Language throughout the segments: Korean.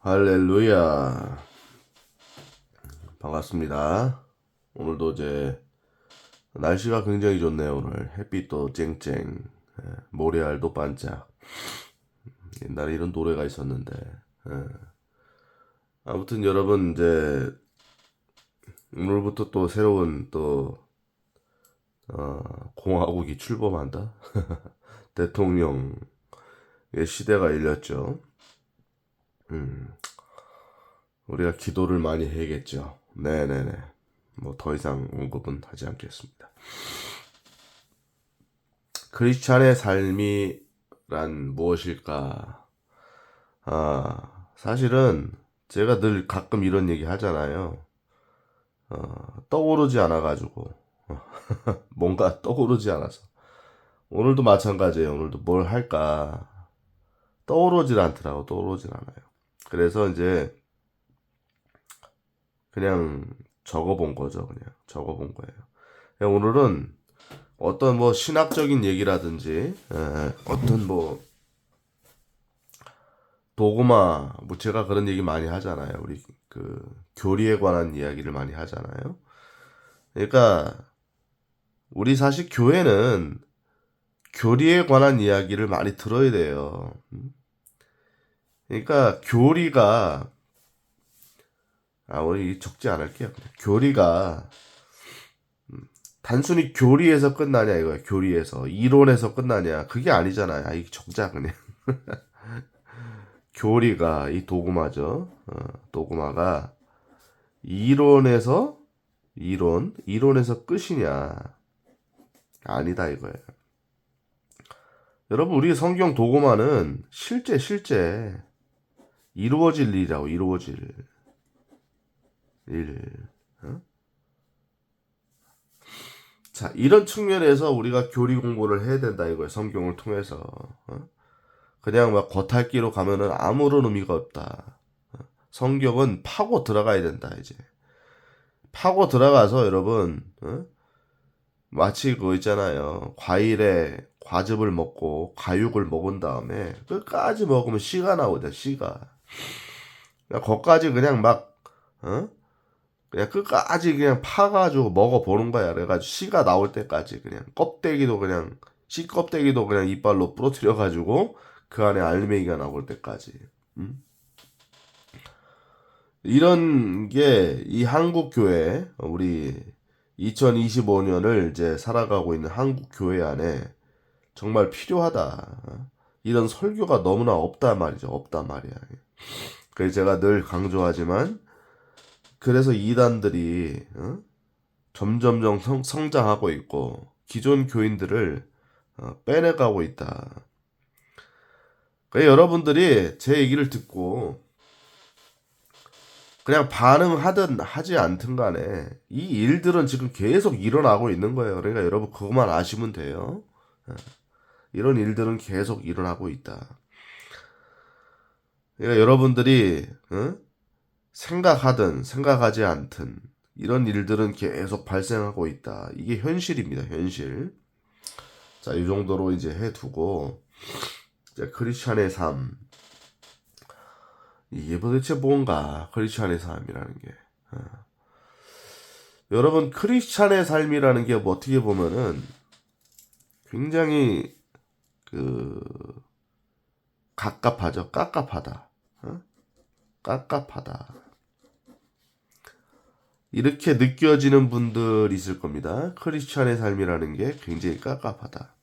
할렐루야. 반갑습니다. 오늘도 이제 날씨가 굉장히 좋네요. 오늘 햇빛도 쨍쨍, 모래알도 반짝. 옛날에 이런 노래가 있었는데. 아무튼 여러분 이제 오늘부터 또 새로운 또 공화국이 출범한다. 대통령의 시대가 열렸죠. 우리가 기도를 많이 해야겠죠. 네네네. 뭐 더 이상 언급은 하지 않겠습니다. 크리스찬의 삶이란 무엇일까? 사실은 제가 늘 가끔 이런 얘기 하잖아요. 떠오르지 않아가지고 뭔가 떠오르지 않아서 오늘도 마찬가지예요. 오늘도 뭘 할까 떠오르질 않더라고. 떠오르질 않아요. 그래서 이제 그냥 적어본 거죠. 그냥 적어본 거예요. 그냥 오늘은 어떤 뭐 신학적인 얘기라든지 어떤 뭐 도그마 뭐 제가 그런 얘기 많이 하잖아요. 우리 그 교리에 관한 이야기를 많이 하잖아요. 그러니까 우리 사실 교회는 교리에 관한 이야기를 많이 들어야 돼요. 그러니까 교리가 우리 적지 않을게요. 교리가 단순히 교리에서 끝나냐 이거야. 교리에서 이론에서 끝나냐 그게 아니잖아요. 이게 적자 그냥. 교리가 이 도구마죠. 도구마가 이론에서 끝이냐 아니다 이거예요. 여러분 우리 성경 도구마는 실제 이루어질 일이라고. 이루어질 일. 자, 이런 측면에서 우리가 교리 공부를 해야 된다 이거예요. 성경을 통해서. 그냥 막 겉핥기로 가면은 아무런 의미가 없다. 성경은 파고 들어가야 된다, 이제. 파고 들어가서 여러분, 마치 그거 있잖아요. 과일에 과즙을 먹고 과육을 먹은 다음에 끝까지 먹으면 씨가 나오죠, 씨가. 그냥 거기까지 그냥 막, 그냥 끝까지 그냥 파가지고 먹어보는 거야. 그래가지고 씨가 나올 때까지 그냥 껍데기도 그냥 씨 껍데기도 그냥 이빨로 부러뜨려가지고 그 안에 알맹이가 나올 때까지. 이런 게 이 한국 교회 우리 2025년을 이제 살아가고 있는 한국 교회 안에 정말 필요하다. 이런 설교가 너무나 없단 말이죠. 없단 말이야. 그래서 제가 늘 강조하지만 그래서 이단들이 점점점 성장하고 있고 기존 교인들을 빼내가고 있다. 그러니까 여러분들이 제 얘기를 듣고 그냥 반응하든 하지 않든 간에 이 일들은 지금 계속 일어나고 있는 거예요. 그러니까 여러분 그것만 아시면 돼요. 이런 일들은 계속 일어나고 있다. 그러니까 여러분들이 생각하든 생각하지 않든 이런 일들은 계속 발생하고 있다. 이게 현실입니다. 현실. 자, 이 정도로 이제 해두고 이제 크리스찬의 삶. 이게 도대체 뭔가 크리스찬의 삶이라는 게. 여러분 크리스찬의 삶이라는 게 뭐 어떻게 보면은 굉장히 그 갑갑하죠. 깝깝하다. 깝깝하다. 이렇게 느껴지는 분들이 있을 겁니다. 크리스찬의 삶이라는 게 굉장히 깝깝하다.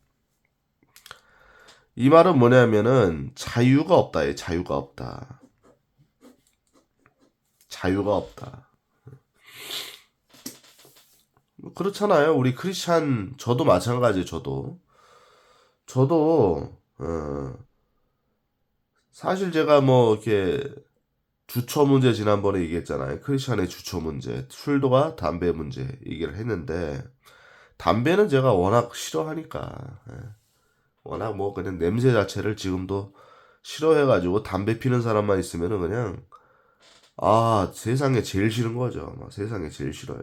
이 말은 뭐냐면은 자유가 없다. 자유가 없다. 자유가 없다. 그렇잖아요. 우리 크리스찬 저도 마찬가지예요. 저도 사실 제가 뭐 이렇게 주처 문제 지난번에 얘기했잖아요. 크리스찬의 주처 문제, 술도와 담배 문제 얘기를 했는데 담배는 제가 워낙 싫어하니까 워낙 뭐 그냥 냄새 자체를 지금도 싫어해가지고 담배 피는 사람만 있으면은 그냥 세상에 제일 싫은 거죠. 막 세상에 제일 싫어요.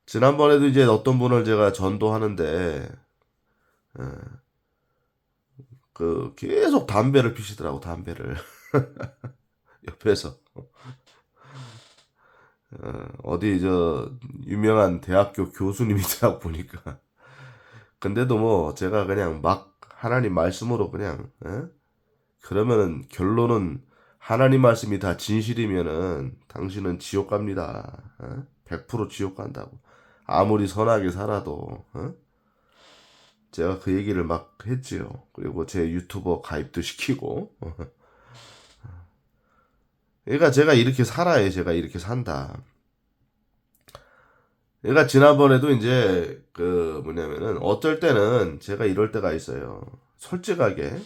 지난번에도 이제 어떤 분을 제가 전도하는데 그 계속 담배를 피시더라고. 담배를. 옆에서 어디 저 유명한 대학교 교수님이더라고 보니까. 근데도 뭐 제가 그냥 막 하나님 말씀으로 그냥 그러면은 결론은 하나님 말씀이 다 진실이면은 당신은 지옥 갑니다. 100% 지옥 간다고. 아무리 선하게 살아도 제가 그 얘기를 막 했지요. 그리고 제 유튜버 가입도 시키고. 그러니까 제가 이렇게 살아요. 제가 이렇게 산다. 그러니까 지난번에도 이제 그 뭐냐면은 어쩔 때는 제가 이럴 때가 있어요. 솔직하게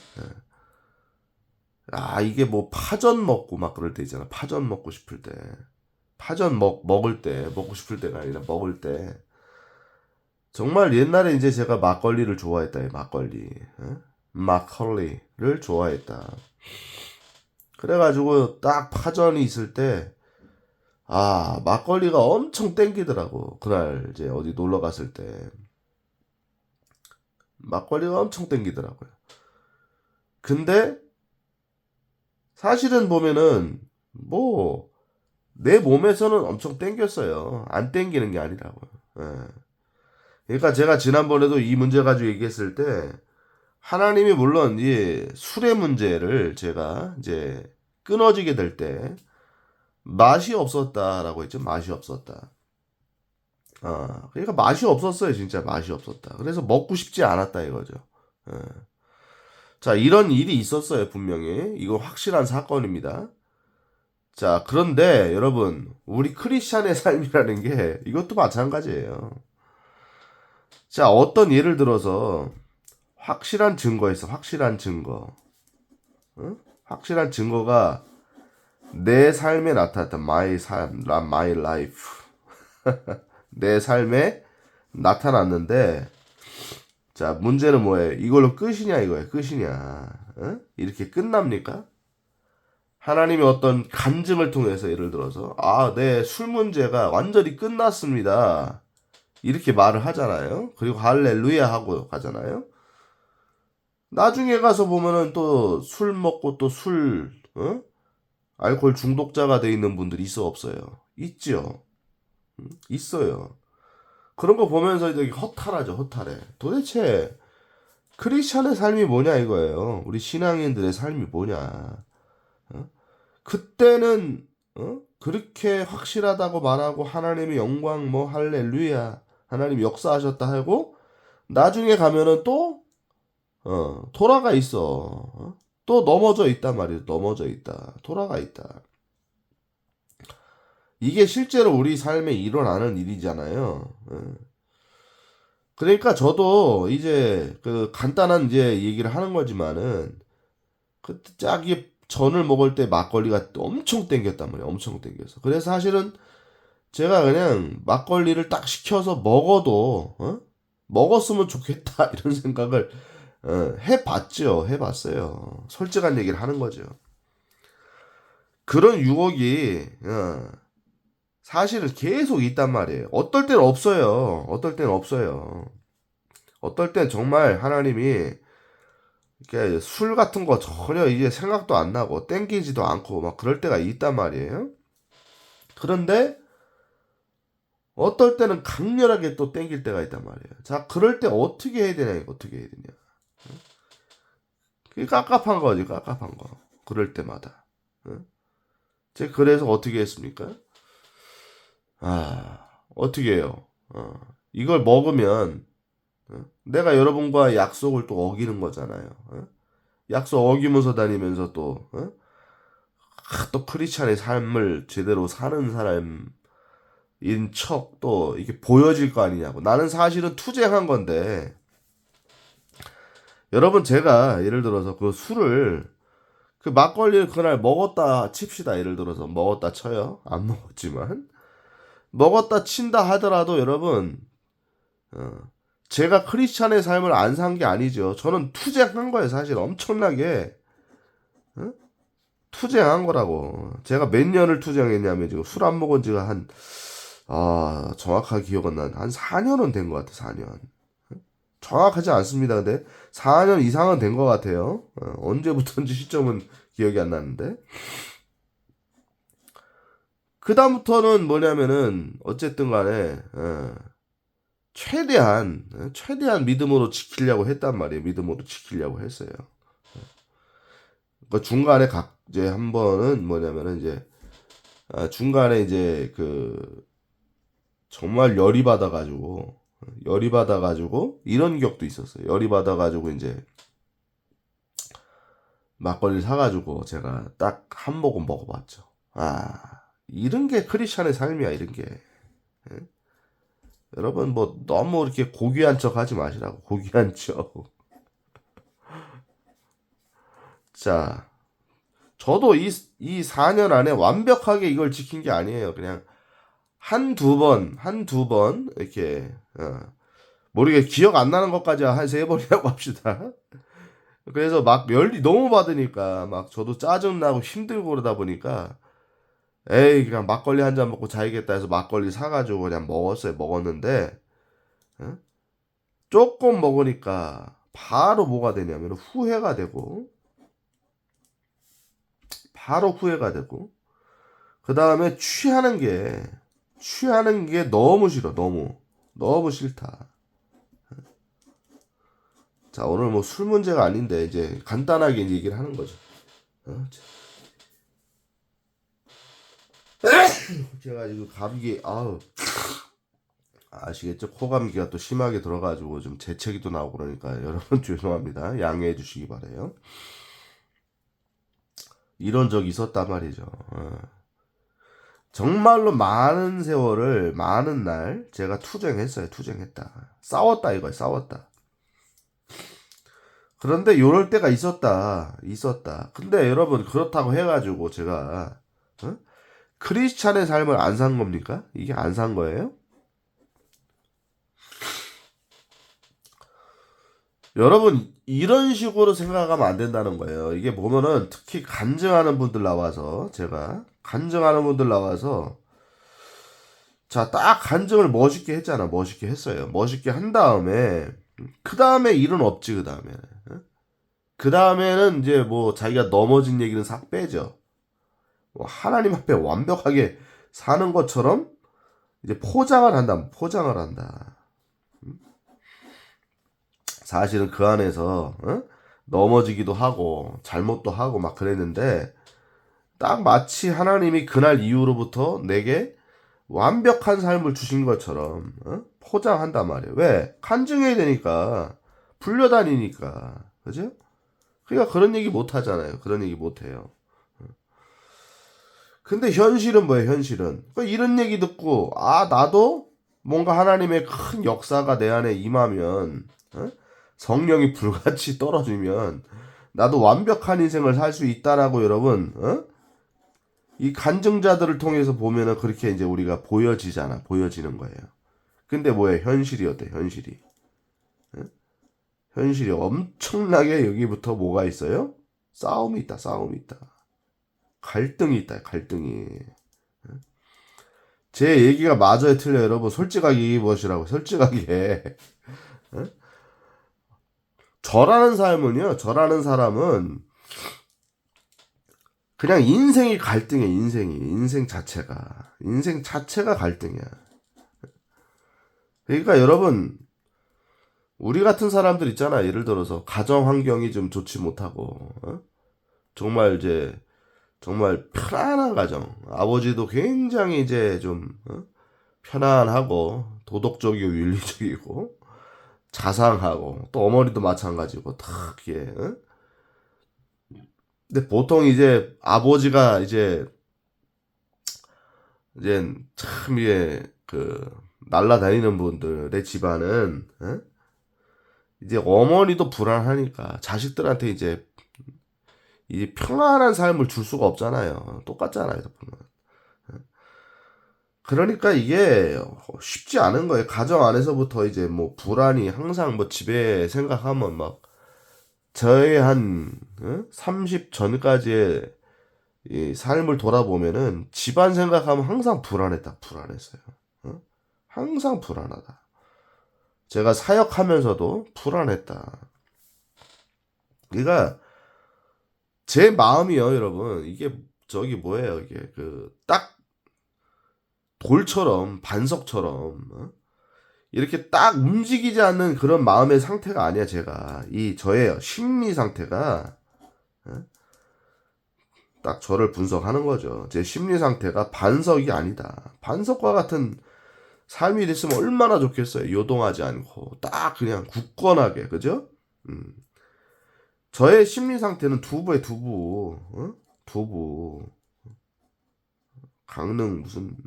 이게 뭐 파전 먹고 막 그럴 때 있잖아. 파전 먹고 싶을 때. 파전 먹을 때, 먹고 싶을 때가 아니라 먹을 때. 정말 옛날에 이제 제가 막걸리를 좋아했다. 막걸리. 막걸리를 좋아했다. 그래가지고 딱 파전이 있을 때, 막걸리가 엄청 땡기더라고. 그날 이제 어디 놀러 갔을 때. 막걸리가 엄청 땡기더라고요. 근데 사실은 보면은 뭐 내 몸에서는 엄청 땡겼어요. 안 땡기는 게 아니라고요. 예. 그러니까 제가 지난번에도 이 문제 가지고 얘기했을 때 하나님이 물론 이 술의 문제를 제가 이제 끊어지게 될 때 맛이 없었다라고 했죠. 맛이 없었다. 그러니까 맛이 없었어요. 진짜 맛이 없었다. 그래서 먹고 싶지 않았다 이거죠. 예. 자, 이런 일이 있었어요. 분명히. 이거 확실한 사건입니다. 자, 그런데 여러분, 우리 크리스찬의 삶이라는 게 이것도 마찬가지예요. 자, 어떤 예를 들어서 확실한 증거 있어. 확실한 증거. 응? 확실한 증거가 내 삶에 나타났다. my 삶, my life. 내 삶에 나타났는데 자, 문제는 뭐예요? 이걸로 끝이냐 이거예요. 끝이냐. 응? 이렇게 끝납니까? 하나님이 어떤 간증을 통해서 예를 들어서 내 술 문제가 완전히 끝났습니다. 이렇게 말을 하잖아요. 그리고 할렐루야 하고 가잖아요. 나중에 가서 보면은 또 술 먹고 또 알코올 중독자가 돼 있는 분들이 있어 없어요? 있죠. 있어요. 그런 거 보면서 되게 허탈하죠. 허탈해. 도대체 크리스찬의 삶이 뭐냐 이거예요. 우리 신앙인들의 삶이 뭐냐. 그때는 그렇게 확실하다고 말하고 하나님의 영광 뭐 할렐루야 하나님 역사하셨다 하고 나중에 가면은 또 돌아가 있어. 또 넘어져 있단 말이에요. 넘어져 있다. 돌아가 있다. 이게 실제로 우리 삶에 일어나는 일이잖아요. 그러니까 저도 이제 그 간단한 이제 얘기를 하는 거지만은 그때 짝이 전을 먹을 때 막걸리가 엄청 땡겼단 말이에요. 엄청 땡겨서. 그래서 사실은 제가 그냥 막걸리를 딱 시켜서 먹어도 먹었으면 좋겠다 이런 생각을 해봤죠. 해봤어요. 솔직한 얘기를 하는 거죠. 그런 유혹이 사실은 계속 있단 말이에요. 어떨 땐 없어요. 어떨 땐 없어요. 어떨 땐 정말 하나님이 이렇게 술 같은 거 전혀 이제 생각도 안 나고 땡기지도 않고 막 그럴 때가 있단 말이에요. 그런데 어떨 때는 강렬하게 또 땡길 때가 있단 말이에요. 자, 그럴 때 어떻게 해야 되냐, 이거 어떻게 해야 되냐. 그게 깝깝한 거지, 깝깝한 거. 그럴 때마다. 제가 그래서 어떻게 했습니까? 어떻게 해요? 이걸 먹으면 내가 여러분과 약속을 또 어기는 거잖아요. 약속 어기면서 다니면서 또 크리스찬의 삶을 제대로 사는 사람인 척 또 이게 보여질 거 아니냐고. 나는 사실은 투쟁한 건데 여러분 제가 예를 들어서 그 술을 그 막걸리를 그날 먹었다 칩시다. 예를 들어서 먹었다 쳐요. 안 먹었지만 먹었다 친다 하더라도 여러분 제가 크리스찬의 삶을 안 산 게 아니죠. 저는 투쟁한 거예요. 사실 엄청나게 투쟁한 거라고. 제가 몇 년을 투쟁했냐면 지금 술 안 먹은 지가 정확하게 기억은 난 한 4년은 된 것 같아. 4년. 정확하지 않습니다. 근데 4년 이상은 된 것 같아요. 언제부터인지 시점은 기억이 안 나는데. 그 다음부터는 뭐냐면은 어쨌든 간에 최대한 믿음으로 지키려고 했단 말이에요. 믿음으로 지키려고 했어요. 그 중간에 이제 한 번은 뭐냐면은 이제 중간에 이제 그 정말 열이 받아가지고 이런 격도 있었어요. 열이 받아가지고 이제 막걸리 사가지고 제가 딱 한 모금 먹어봤죠. 이런 게 크리스찬의 삶이야. 이런 게. 여러분 뭐 너무 이렇게 고귀한 척 하지 마시라고. 고귀한 척. 자, 저도 이 4년 안에 완벽하게 이걸 지킨 게 아니에요. 그냥 한두 번 이렇게 모르게 기억 안 나는 것까지 한 3번이라고 합시다. 그래서 막 열이 너무 받으니까 막 저도 짜증나고 힘들고 그러다 보니까 에이 그냥 막걸리 한 잔 먹고 자야겠다 해서 막걸리 사가지고 그냥 먹었는데 조금 먹으니까 바로 뭐가 되냐면 후회가 되고 그 다음에 취하는 게 너무 싫어. 너무 싫다. 자, 오늘 뭐 술 문제가 아닌데 이제 간단하게 이제 얘기를 하는 거죠. 제가 지금 감기 아시겠죠? 코감기가 또 심하게 들어가지고 좀 재채기도 나오고 그러니까 여러분 죄송합니다. 양해해 주시기 바래요. 이런 적이 있었단 말이죠. 정말로 많은 세월을 많은 날 제가 투쟁했다. 싸웠다 이거야. 싸웠다. 그런데 요럴 때가 있었다. 근데 여러분 그렇다고 해가지고 제가 크리스찬의 삶을 안 산 겁니까? 이게 안 산 거예요? 여러분 이런 식으로 생각하면 안 된다는 거예요. 이게 보면은 특히 간증하는 분들 나와서 자, 딱 간증을 멋있게 했잖아. 멋있게 했어요. 멋있게 한 다음에 그 다음에 일은 없지. 그 다음에는 이제 뭐 자기가 넘어진 얘기는 싹 빼죠. 뭐 하나님 앞에 완벽하게 사는 것처럼 이제 포장을 한다. 사실은 그 안에서 넘어지기도 하고 잘못도 하고 막 그랬는데 딱 마치 하나님이 그날 이후로부터 내게 완벽한 삶을 주신 것처럼 포장한단 말이에요. 왜? 간증해야 되니까. 불려다니니까. 그죠? 그러니까 그런 얘기 못 하잖아요. 그런 얘기 못 해요. 근데 현실은 뭐예요? 현실은. 그러니까 이런 얘기 듣고 나도 뭔가 하나님의 큰 역사가 내 안에 임하면 성령이 불같이 떨어지면 나도 완벽한 인생을 살 수 있다라고 여러분 이 간증자들을 통해서 보면은 그렇게 이제 우리가 보여지는 거예요. 근데 뭐예요? 현실이 어때? 현실이 엄청나게 여기부터 뭐가 있어요? 싸움이 있다. 갈등이 있다. 제 얘기가 맞아요, 틀려요, 여러분? 솔직하게 얘기해 보시라고. 솔직하게. 저라는 사람은 그냥 인생이 갈등이야. 인생 자체가 갈등이야. 그러니까 여러분 우리 같은 사람들 있잖아. 예를 들어서 가정 환경이 좀 좋지 못하고 정말 편안한 가정. 아버지도 굉장히 이제 좀 편안하고 도덕적이고 윤리적이고 자상하고 또 어머니도 마찬가지고 탁 예. 근데 보통 이제 아버지가 이제 참 이게 날라다니는 분들의 집안은 이제 어머니도 불안하니까 자식들한테 이제 이 평안한 삶을 줄 수가 없잖아요. 똑같잖아요. 그러니까 이게 쉽지 않은 거예요. 가정 안에서부터 이제 뭐 불안이 항상 뭐 집에 생각하면 막 저의 한 30 전까지의 이 삶을 돌아보면은 집안 생각하면 항상 불안했어요. 항상 불안하다. 제가 사역하면서도 불안했다. 그러니까 제 마음이요, 여러분. 이게 저기 뭐예요, 이게 그 딱 돌처럼 반석처럼 이렇게 딱 움직이지 않는 그런 마음의 상태가 아니야, 제가. 이 저의 심리 상태가 딱 저를 분석하는 거죠. 제 심리 상태가 반석이 아니다. 반석과 같은 삶이 됐으면 얼마나 좋겠어요. 요동하지 않고 딱 그냥 굳건하게, 그죠? 저의 심리 상태는 두부에 두부, 두부, 강릉 무슨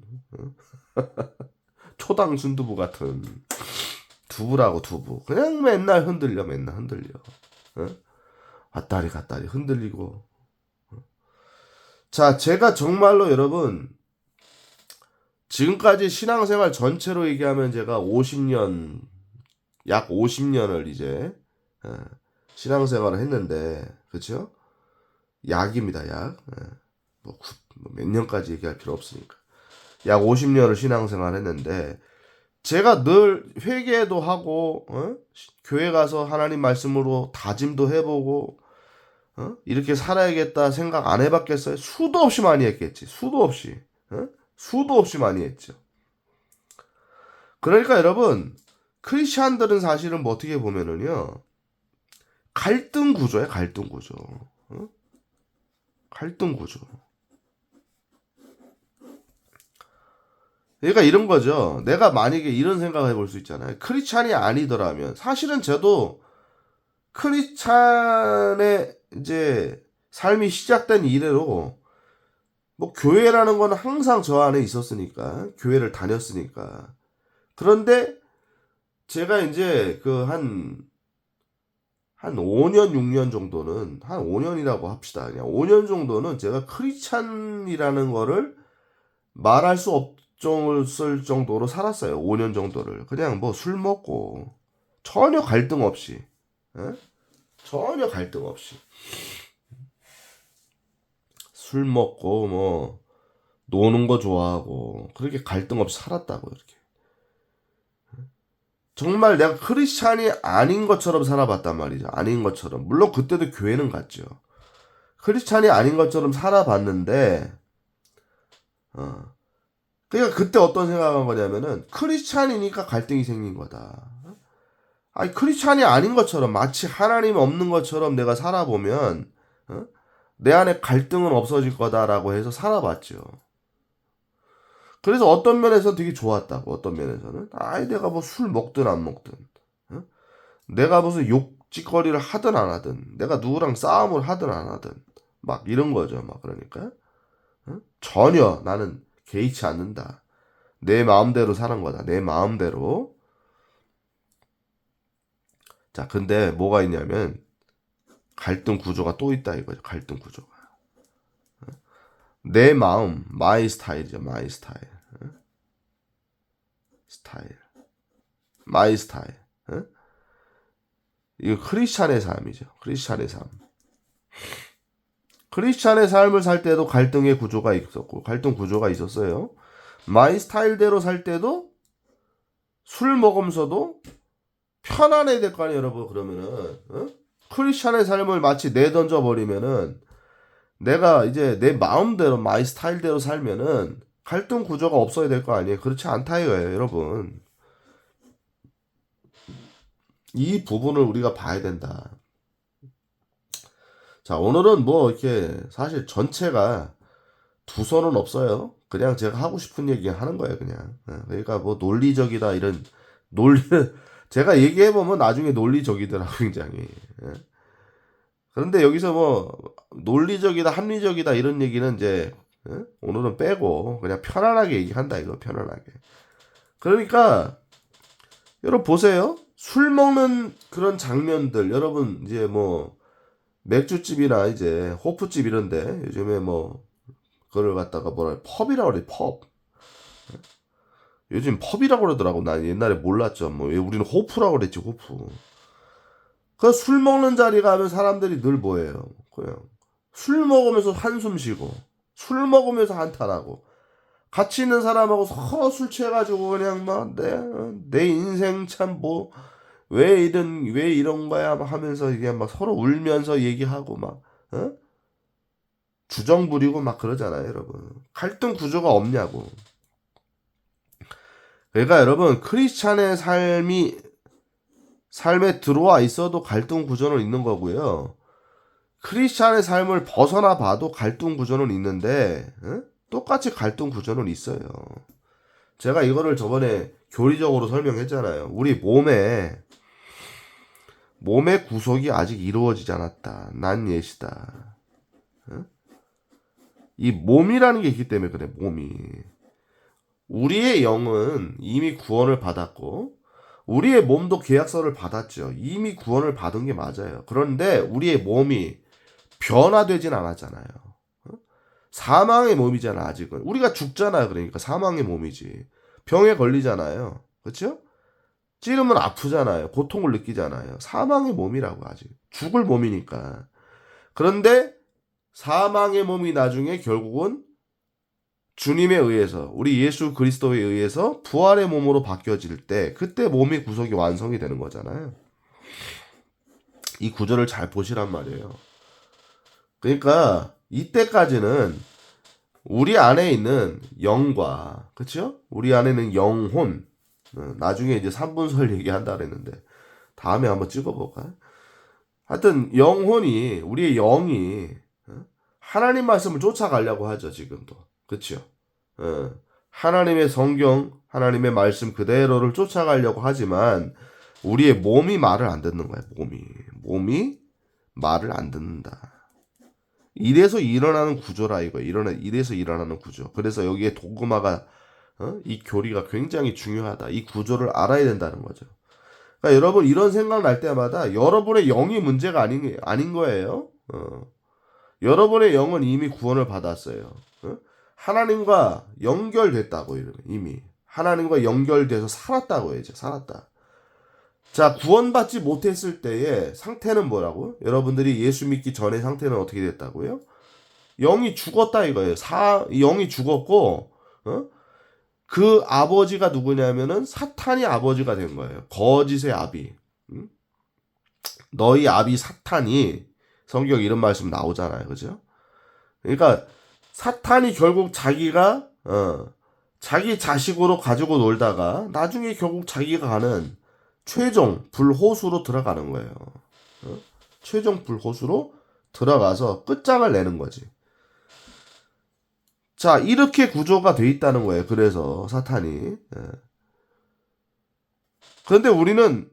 초당 순두부 같은 두부라고 두부. 그냥 맨날 흔들려, 맨날 흔들려. 왔다리 갔다리 흔들리고. 자, 제가 정말로 여러분 지금까지 신앙생활 전체로 얘기하면 제가 50년, 약 50년을 이제 신앙생활을 했는데, 그쵸? 약입니다, 약. 몇 년까지 얘기할 필요 없으니까. 약 50년을 신앙생활 했는데, 제가 늘 회개도 하고, 교회 가서 하나님 말씀으로 다짐도 해보고, 이렇게 살아야겠다 생각 안 해봤겠어요? 수도 없이 많이 했겠지. 수도 없이. 수도 없이 많이 했죠. 그러니까 여러분, 크리스찬들은 사실은 뭐 어떻게 보면은요, 갈등 구조야, 갈등 구조. 갈등 구조. 그러니까 이런 거죠. 내가 만약에 이런 생각을 해볼 수 있잖아요. 크리스찬이 아니더라면, 사실은 저도 크리스찬의 이제 삶이 시작된 이래로 뭐 교회라는 건 항상 저 안에 있었으니까, 교회를 다녔으니까. 그런데 제가 이제 그 한 5년, 6년 정도는, 한 5년이라고 합시다. 그냥 5년 정도는 제가 크리스찬이라는 거를 말할 수 없을 정도로 살았어요. 5년 정도를. 그냥 뭐 술 먹고, 전혀 갈등 없이. 에? 전혀 갈등 없이. 술 먹고, 뭐, 노는 거 좋아하고, 그렇게 갈등 없이 살았다고, 이렇게. 정말 내가 크리스찬이 아닌 것처럼 살아봤단 말이죠. 아닌 것처럼. 물론 그때도 교회는 갔죠. 크리스찬이 아닌 것처럼 살아봤는데, 그러니까 그때 어떤 생각한 거냐면은, 크리스찬이니까 갈등이 생긴 거다. 아니, 크리스찬이 아닌 것처럼, 마치 하나님 없는 것처럼 내가 살아보면, 내 안에 갈등은 없어질 거다라고 해서 살아봤죠. 그래서 어떤 면에서 되게 좋았다고, 어떤 면에서는. 아이, 내가 뭐 술 먹든 안 먹든, 내가 무슨 욕짓거리를 하든 안 하든, 내가 누구랑 싸움을 하든 안 하든, 막 이런 거죠. 막 그러니까. 전혀 나는 개의치 않는다. 내 마음대로 사는 거다. 내 마음대로. 자, 근데 뭐가 있냐면, 갈등 구조가 또 있다 이거죠. 갈등 구조가. 내 마음, 마이 스타일이죠. 마이 스타일. 스타일. 마이 스타일. 이거 크리스찬의 삶이죠. 크리스찬의 삶. 크리스찬의 삶을 살 때도 갈등의 구조가 있었고, 갈등 구조가 있었어요. 마이 스타일대로 살 때도 술 먹으면서도 편안해야 될 거 아니에요, 여러분. 그러면은, 크리스찬의 삶을 마치 내던져 버리면은, 내가 이제 내 마음대로, 마이 스타일대로 살면은, 갈등 구조가 없어야 될 거 아니에요. 그렇지 않다 이거예요, 여러분. 이 부분을 우리가 봐야 된다. 자, 오늘은 뭐 이렇게 사실 전체가 두서는 없어요. 그냥 제가 하고 싶은 얘기 하는 거예요, 그냥. 그러니까 뭐 논리적이다 이런 논리 제가 얘기해 보면 나중에 논리적이더라고 굉장히. 그런데 여기서 뭐 논리적이다, 합리적이다 이런 얘기는 이제 오늘은 빼고 그냥 편안하게 얘기한다 이거 편안하게. 그러니까 여러분 보세요. 술 먹는 그런 장면들 여러분 이제 뭐 맥주집이나 이제 호프집 이런데 요즘에 뭐 그걸 갖다가 뭐라 펍이라고 그래 펍. 요즘 펍이라고 그러더라고. 난 옛날에 몰랐죠. 뭐 우리는 호프라고 그랬지 호프. 그 술 먹는 자리 가면 사람들이 늘 뭐예요? 그냥 술 먹으면서 한숨 쉬고 술 먹으면서 한탄하고 같이 있는 사람하고 서로 술 취해가지고 그냥 막 내 인생 참 뭐 왜 이런 거야 막 하면서 이게 막 서로 울면서 얘기하고 막 어? 주정 부리고 막 그러잖아요, 여러분. 갈등 구조가 없냐고. 그러니까 여러분 크리스찬의 삶에 들어와 있어도 갈등 구조는 있는 거고요. 크리스찬의 삶을 벗어나 봐도 갈등 구조는 있는데 똑같이 갈등 구조는 있어요. 제가 이거를 저번에 교리적으로 설명했잖아요. 우리 몸의 구속이 아직 이루어지지 않았다. 난 예시다. 이 몸이라는 게 있기 때문에 그래. 몸이. 우리의 영은 이미 구원을 받았고 우리의 몸도 계약서를 받았죠. 이미 구원을 받은 게 맞아요. 그런데 우리의 몸이 변화되진 않았잖아요. 사망의 몸이잖아, 아직은. 우리가 죽잖아요. 그러니까 사망의 몸이지. 병에 걸리잖아요. 그렇죠? 찌르면 아프잖아요. 고통을 느끼잖아요. 사망의 몸이라고 아직. 죽을 몸이니까. 그런데 사망의 몸이 나중에 결국은 주님에 의해서 우리 예수 그리스도에 의해서 부활의 몸으로 바뀌어질 때 그때 몸의 구속이 완성이 되는 거잖아요. 이 구조를 잘 보시란 말이에요. 그러니까 이때까지는 우리 안에 있는 영과 그렇죠? 우리 안에는 영혼 나중에 이제 3분설 얘기한다 그랬는데 다음에 한번 찍어볼까요? 하여튼 영혼이 우리의 영이 하나님 말씀을 쫓아가려고 하죠. 지금도 그렇죠? 하나님의 성경 하나님의 말씀 그대로를 쫓아가려고 하지만 우리의 몸이 말을 안 듣는 거야. 몸이 말을 안 듣는다. 이래서 일어나는 구조라 이거. 이래서 일어나는 구조. 그래서 여기에 도그마가 이 교리가 굉장히 중요하다. 이 구조를 알아야 된다는 거죠. 그러니까 여러분 이런 생각 날 때마다 여러분의 영이 문제가 아닌 거예요. 여러분의 영은 이미 구원을 받았어요. 하나님과 연결됐다고 이미 하나님과 연결돼서 살았다고 해야죠. 살았다. 자, 구원받지 못했을 때의 상태는 뭐라고? 여러분들이 예수 믿기 전의 상태는 어떻게 됐다고요? 영이 죽었다 이거예요. 영이 죽었고 그 아버지가 누구냐면은 사탄이 아버지가 된 거예요. 거짓의 아비. 너희 아비 사탄이 성경 이런 말씀 나오잖아요. 그죠? 그러니까 사탄이 결국 자기가 자기 자식으로 가지고 놀다가 나중에 결국 자기가 가는 최종 불호수로 들어가는 거예요. 최종 불호수로 들어가서 끝장을 내는 거지. 자, 이렇게 구조가 돼 있다는 거예요. 그래서 사탄이. 그런데 우리는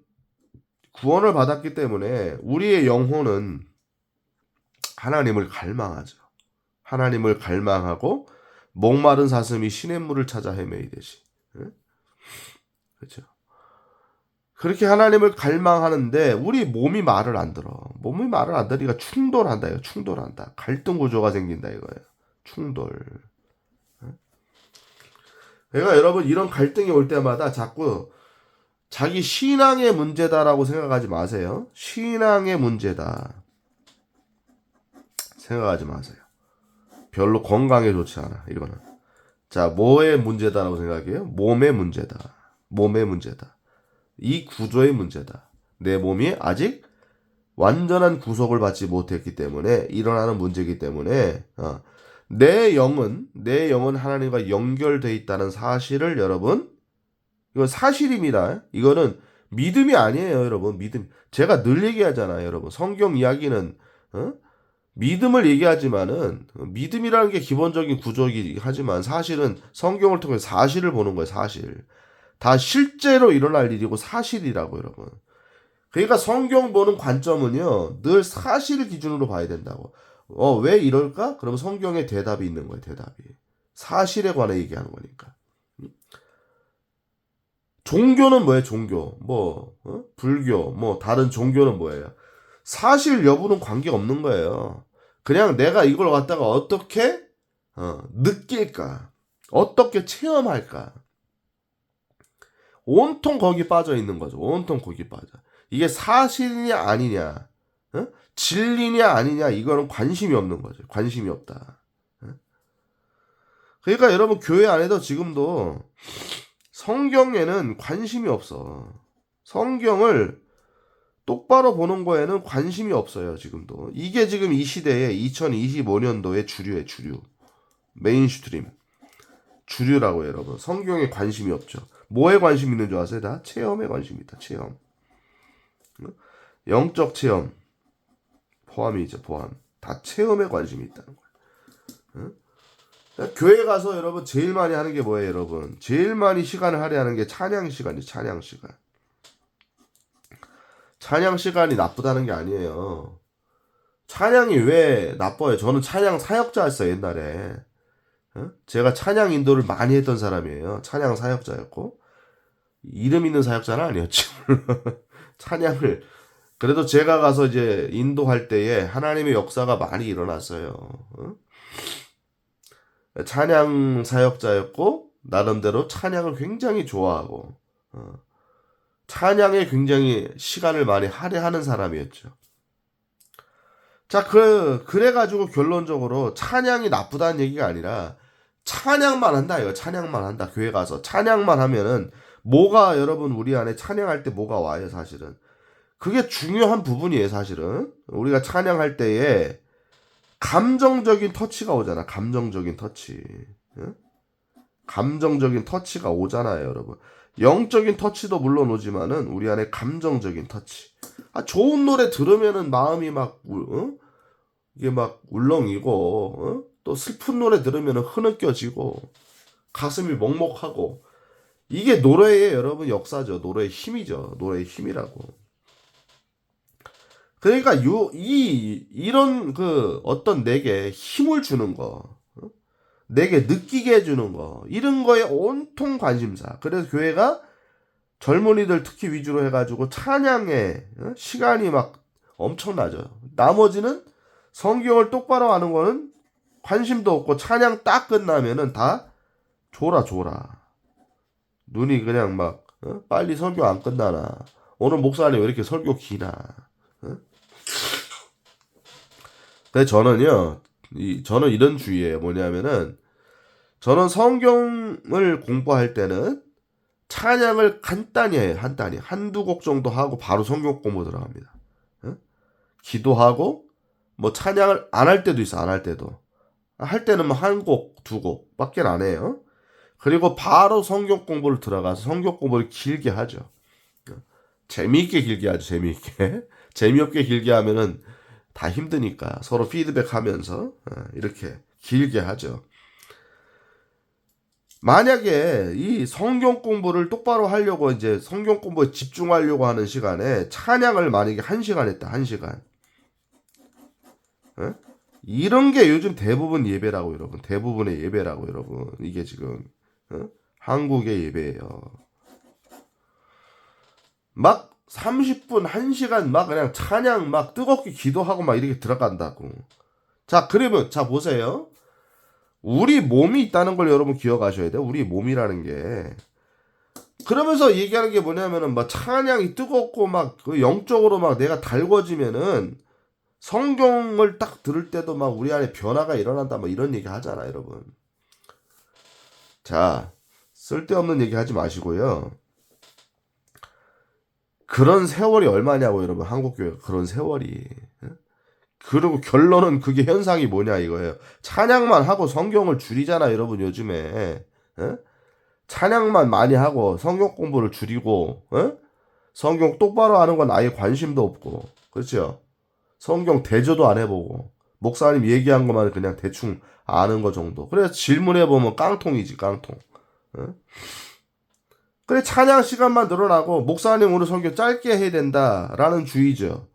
구원을 받았기 때문에 우리의 영혼은 하나님을 갈망하죠. 하나님을 갈망하고 목마른 사슴이 시냇물을 찾아 헤매이듯이. 그렇죠. 그렇게 하나님을 갈망하는데 우리 몸이 말을 안 들어. 몸이 말을 안 들으니까 충돌한다. 이거 충돌한다. 갈등 구조가 생긴다 이거예요. 충돌. 그러니까 여러분 이런 갈등이 올 때마다 자꾸 자기 신앙의 문제다라고 생각하지 마세요. 신앙의 문제다. 생각하지 마세요. 별로 건강에 좋지 않아. 이거는. 자, 뭐의 문제다라고 생각해요? 몸의 문제다. 몸의 문제다. 이 구조의 문제다. 내 몸이 아직 완전한 구속을 받지 못했기 때문에 일어나는 문제이기 때문에 내 영은 하나님과 연결돼 있다는 사실을 여러분 이건 사실입니다. 이거는 믿음이 아니에요, 여러분. 믿음. 제가 늘 얘기하잖아요, 여러분. 성경 이야기는 믿음을 얘기하지만은 믿음이라는 게 기본적인 구조이긴 하지만 사실은 성경을 통해 사실을 보는 거예요, 사실. 다 실제로 일어날 일이고 사실이라고 여러분. 그러니까 성경 보는 관점은요. 늘 사실을 기준으로 봐야 된다고. 왜 이럴까? 그러면 성경에 대답이 있는 거예요. 대답이. 사실에 관해 얘기하는 거니까. 종교는 뭐예요? 종교. 불교. 다른 종교는 뭐예요? 사실 여부는 관계없는 거예요. 그냥 내가 이걸 갖다가 어떻게 느낄까? 어떻게 체험할까? 온통 거기 빠져 있는 거죠. 온통 거기 빠져. 이게 사실이냐 아니냐, 진리냐 아니냐 이거는 관심이 없는 거죠. 관심이 없다. 그러니까 여러분 교회 안에도 지금도 성경에는 관심이 없어. 성경을 똑바로 보는 거에는 관심이 없어요. 지금도. 이게 지금 이 시대에 2025년도의 주류의 주류. 메인스트림. 주류라고 여러분. 성경에 관심이 없죠. 뭐에 관심 있는 줄 아세요? 다 체험에 관심이 있다. 체험. 영적 체험. 포함이죠. 포함. 다 체험에 관심이 있다는 거예요. 교회 가서 여러분 제일 많이 하는 게 뭐예요, 여러분? 제일 많이 시간을 할애하는 게 찬양 시간이죠. 찬양 시간. 찬양 시간이 나쁘다는 게 아니에요. 찬양이 왜 나빠요? 저는 찬양 사역자였어요, 옛날에. 제가 찬양 인도를 많이 했던 사람이에요. 찬양 사역자였고. 이름 있는 사역자는 아니었죠. 찬양을. 그래도 제가 가서 이제 인도할 때에 하나님의 역사가 많이 일어났어요. 찬양 사역자였고, 나름대로 찬양을 굉장히 좋아하고, 찬양에 굉장히 시간을 많이 할애하는 사람이었죠. 자, 그래가지고 결론적으로 찬양이 나쁘다는 얘기가 아니라 찬양만 한다, 이거. 찬양만 한다. 교회 가서 찬양만 하면은 뭐가 여러분 우리 안에 찬양할 때 뭐가 와요, 사실은. 그게 중요한 부분이에요, 사실은. 우리가 찬양할 때에 감정적인 터치가 오잖아. 감정적인 터치. 감정적인 터치가 오잖아요, 여러분. 영적인 터치도 물론 오지만은 우리 안에 감정적인 터치. 좋은 노래 들으면은 마음이 막 이게 막 울렁이고, 또 슬픈 노래 들으면은 흐느껴지고, 가슴이 먹먹하고. 이게 노래의 여러분 역사죠. 노래의 힘이죠. 노래의 힘이라고. 그러니까 이런 어떤 내게 힘을 주는 거, 내게 느끼게 해주는 거, 이런 거에 온통 관심사. 그래서 교회가 젊은이들 특히 위주로 해가지고 찬양에 시간이 막 엄청나죠. 나머지는 성경을 똑바로 하는 거는 관심도 없고, 찬양 딱 끝나면은 다 졸아. 눈이 그냥 막 빨리 설교 안 끝나나, 오늘 목사님 왜 이렇게 설교 기나. 근데 저는 이런 주의예요. 뭐냐면은, 저는 성경을 공부할 때는 찬양을 간단히 해요. 간단히. 한두 곡 정도 하고 바로 성경 공부 들어갑니다. 기도하고, 뭐 찬양을 안 할 때도 있어, 안 할 때도. 할 때는 뭐 한 곡, 두 곡 밖에 안 해요. 그리고 바로 성경 공부를 들어가서 성경 공부를 길게 하죠. 재미있게 길게 하죠, 재미있게. 재미없게 길게 하면은 다 힘드니까 서로 피드백 하면서 이렇게 길게 하죠. 만약에 이 성경 공부를 똑바로 하려고, 이제 성경 공부에 집중하려고 하는 시간에 찬양을 만약에 1시간 했다, 1시간. 이런 게 요즘 대부분 예배라고, 여러분. 대부분의 예배라고, 여러분. 이게 지금 한국의 예배예요. 막 30분, 1시간 막 그냥 찬양 막 뜨겁게 기도하고 막 이렇게 들어간다고. 자, 그러면 자 보세요. 우리 몸이 있다는 걸 여러분 기억하셔야 돼요. 우리 몸이라는 게. 그러면서 얘기하는 게 뭐냐면은 막 찬양이 뜨겁고 막 영적으로 막 내가 달궈지면은 성경을 딱 들을 때도 막 우리 안에 변화가 일어난다, 뭐 이런 얘기 하잖아, 여러분. 자, 쓸데없는 얘기 하지 마시고요. 그런 세월이 얼마냐고, 여러분. 한국교회가 그런 세월이. 그리고 결론은 그게 현상이 뭐냐 이거예요. 찬양만 하고 성경을 줄이잖아, 여러분. 요즘에 찬양만 많이 하고 성경 공부를 줄이고, 성경 똑바로 하는 건 아예 관심도 없고, 그렇죠? 성경 대조도 안 해보고, 목사님 얘기한 것만 그냥 대충 아는 거 정도. 그래서 질문해보면 깡통이지, 깡통. 그래, 찬양 시간만 늘어나고, 목사님 오늘 성경 짧게 해야 된다라는 주의죠.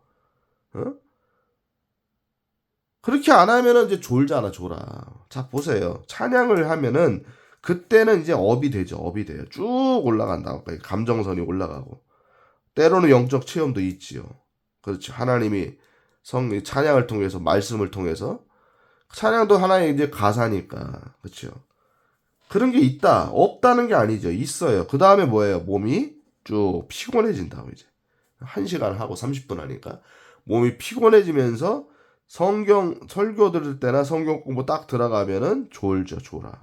그렇게 안 하면은 이제 졸잖아, 졸아. 자, 보세요. 찬양을 하면은, 그때는 이제 업이 되죠, 업이 돼요. 쭉 올라간다. 감정선이 올라가고. 때로는 영적 체험도 있지요. 그렇죠. 하나님이 찬양을 통해서, 말씀을 통해서. 찬양도 하나의 이제 가사니까. 그렇죠. 그런 게 있다. 없다는 게 아니죠. 있어요. 그 다음에 뭐예요? 몸이 쭉 피곤해진다고, 이제. 1시간 하고 30분 하니까. 몸이 피곤해지면서 성경 설교 들을 때나 성경 공부 딱 들어가면은 졸죠, 졸아.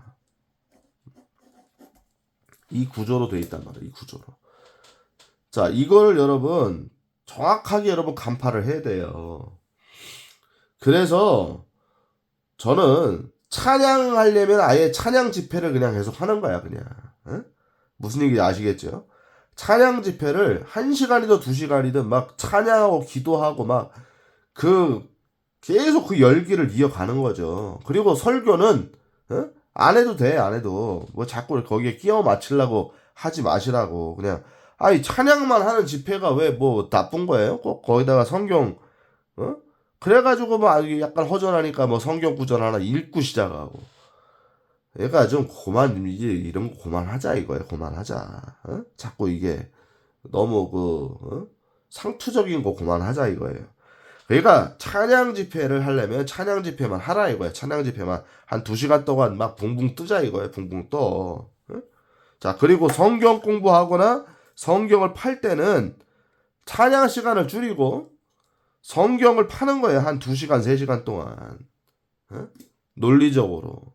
이 구조로 돼 있단 말이에요. 이 구조로. 자, 이걸 여러분 정확하게 여러분 간파를 해야 돼요. 그래서 저는 찬양하려면 아예 찬양 집회를 그냥 계속 하는 거야, 그냥. 응? 무슨 얘기인지 아시겠죠? 찬양 집회를 1시간이든 2시간이든 막 찬양하고 기도하고 막 계속 그 열기를 이어가는 거죠. 그리고 설교는 안 해도 돼, 안 해도. 뭐 자꾸 거기에 끼워 맞추려고 하지 마시라고. 그냥 아니 찬양만 하는 집회가 왜 뭐 나쁜 거예요? 꼭 거기다가 성경 어? 그래가지고 뭐 약간 허전하니까 뭐 성경 구절 하나 읽고 시작하고. 얘가 좀 이제 이런 거 그만하자 이거예요. 그만하자. 자꾸 이게 너무 상투적인 거 그만하자 이거예요. 그러니까 찬양 집회를 하려면 찬양 집회만 하라 이거예요. 찬양 집회만 한 2시간 동안 막 붕붕 뜨자 이거예요. 붕붕 떠. 자, 그리고 성경 공부하거나 성경을 팔 때는 찬양 시간을 줄이고 성경을 파는 거예요. 한 2시간, 3시간 동안. 논리적으로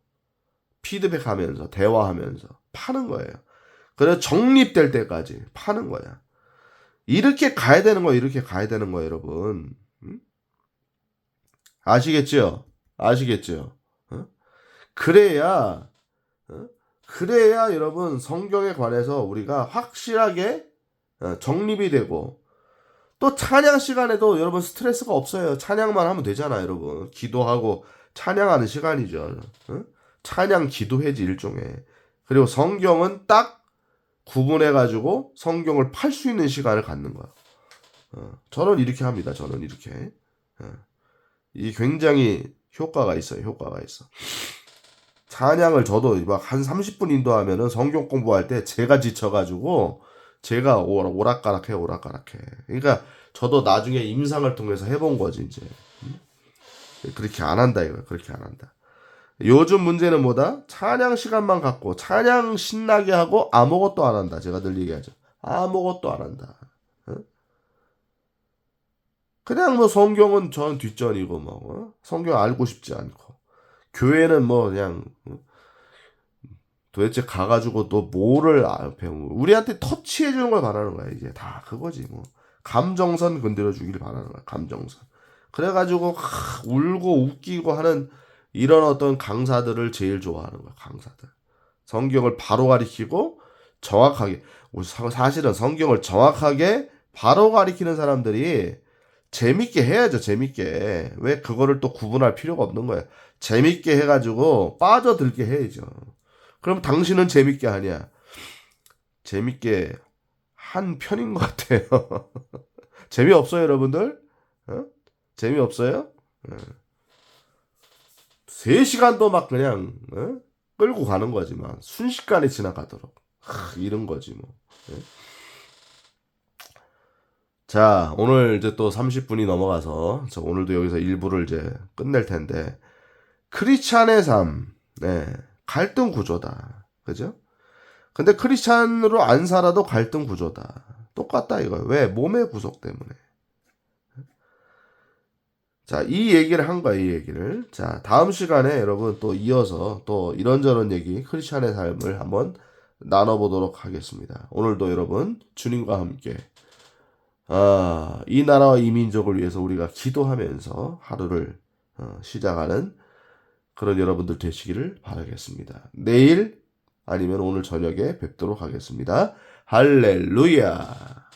피드백하면서 대화하면서 파는 거예요. 그래서 정립될 때까지 파는 거야. 이렇게 가야 되는 거예요. 이렇게 가야 되는 거예요, 여러분. 아시겠죠? 아시겠죠? 그래야 여러분 성경에 관해서 우리가 확실하게 정립이 되고 또 찬양 시간에도 여러분 스트레스가 없어요. 찬양만 하면 되잖아요, 여러분. 기도하고 찬양하는 시간이죠. 찬양 기도회지 일종의. 그리고 성경은 딱 구분해가지고 성경을 팔 수 있는 시간을 갖는 거야. 저는 이렇게 합니다. 저는 이렇게. 이 굉장히 효과가 있어요. 효과가 있어. 찬양을 저도 막 한 30분 인도하면은 성경 공부할 때 제가 지쳐가지고 제가 오락가락해. 그러니까 저도 나중에 임상을 통해서 해본 거지 이제. 그렇게 안 한다 이거야. 그렇게 안 한다. 요즘 문제는 뭐다? 찬양 시간만 갖고 찬양 신나게 하고 아무것도 안 한다. 제가 늘 얘기하죠. 아무것도 안 한다. 그냥 뭐 성경은 전 뒷전이고 뭐 성경 알고 싶지 않고 교회는 뭐 그냥 도대체 가가지고 또 뭐를 배우고 우리한테 터치해 주는 걸 바라는 거야. 이제 다 그거지 뭐. 감정선 건드려 주길 바라는 거야. 감정선. 그래가지고 울고 웃기고 하는 이런 어떤 강사들을 제일 좋아하는 거야. 강사들. 성경을 바로 가리키고 정확하게 사실은 성경을 정확하게 바로 가리키는 사람들이 재밌게 해야죠. 재밌게. 왜 그거를 또 구분할 필요가 없는 거예요. 재밌게 해가지고 빠져들게 해야죠. 그럼 당신은 재밌게 하냐? 재밌게 한 편인 것 같아요. 재미없어요, 여러분들? 재미없어요? 3시간도 막 그냥 끌고 가는 거지만 순식간에 지나가도록 이런 거지 뭐. 자, 오늘 이제 또 30분이 넘어가서 저 오늘도 여기서 1부를 이제 끝낼 텐데 크리스찬의 삶, 갈등 구조다. 그죠? 근데 크리스찬으로 안 살아도 갈등 구조다. 똑같다 이거예요. 왜? 몸의 구속 때문에. 자, 이 얘기를 한 거야, 이 얘기를. 자, 다음 시간에 여러분 또 이어서 또 이런저런 얘기, 크리스찬의 삶을 한번 나눠보도록 하겠습니다. 오늘도 여러분, 주님과 함께, 이 나라와 이 민족을 위해서 우리가 기도하면서 하루를 시작하는 그런 여러분들 되시기를 바라겠습니다. 내일 아니면 오늘 저녁에 뵙도록 하겠습니다. 할렐루야!